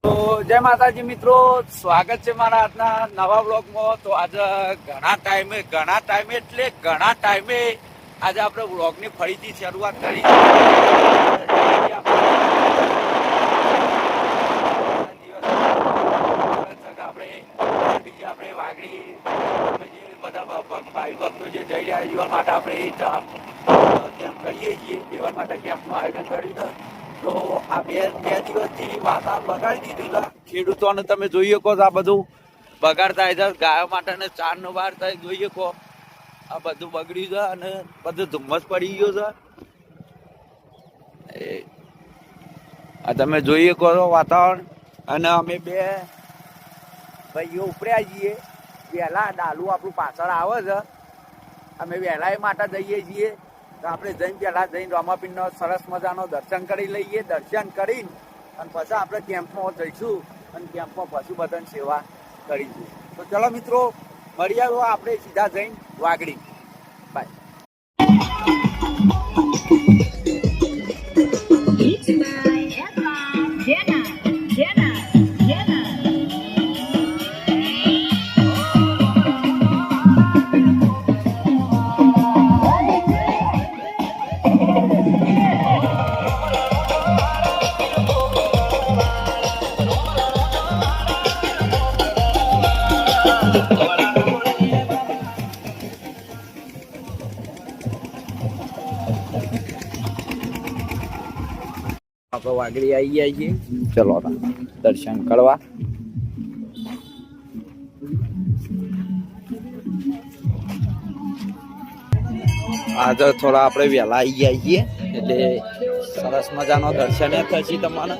તો જય માતાજી મિત્રો, સ્વાગત છે મારા આજના નવા બ્લોગમાં. તો આજે ઘણા ટાઈમે એટલે ઘણા ટાઈમે આજે આપણે બ્લોગની ફરીથી શરૂઆત કરી. આપણે વાગડી બધા ભાઈ ભક્તો જે જઈ રહ્યા જીવન માટે આપણે કેમ્પ કરીએ છીએ. જીવન માટે કેમ્પનું આયોજન કર્યું. તો આ બે દિવસથી વાતાવરણ બગાડી દીધું. ખેડૂતોને તમે જોઈ શકો આ બધું બગાડ થાય છે. ગાયો માટે ચારનો વાર થાય જોઈ શકો આ બધું બગડ્યું છે અને બધું ધુમ્મસ પડી ગયો છે. આ તમે જોઈ શકો છો વાતાવરણ. અને અમે બે ભાઈઓ ઉપડ્યા છીએ. વહેલા ડાલું આપણું પાછળ આવે છે. અમે વહેલા એ માટે જઈએ છીએ. તો આપણે પહેલા જઈને રામાપીરનો સરસ મજાનો દર્શન કરી લઈએ. દર્શન કરીને અને પછી આપણે કેમ્પમાં જઈશું અને કેમ્પમાં પશુબધન સેવા કરીશું. તો ચલો મિત્રો, મળીએ આપણે સીધા જઈને વાગડી. બાય. આપણે વાગડી આવી ગયા છીએ. ચલો દર્શન કરવા. આજે થોડા આપણે વહેલા આવી ગયા છીએ એટલે સરસ મજાનો દર્શન થશે તમારે.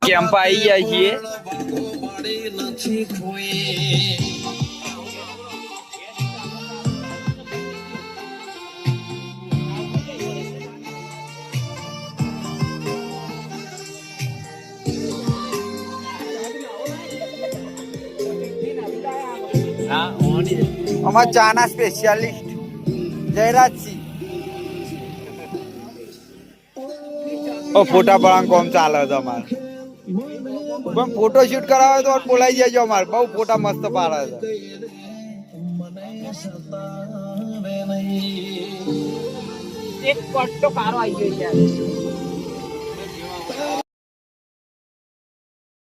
કેમ્પ આવી ગયા છીએ. અમારા ચાના સ્પેશિયાલિસ્ટ જયરાજસિંહ. ફોટા પાડવાનું કામ ચાલે છે અમારે. પણ ફોટો શૂટ કરાવે તો બોલાઈ જાય. અમારે બહુ ફોટા મસ્ત પાડે છે. એક પટ્ટો કારો આવી ગયો.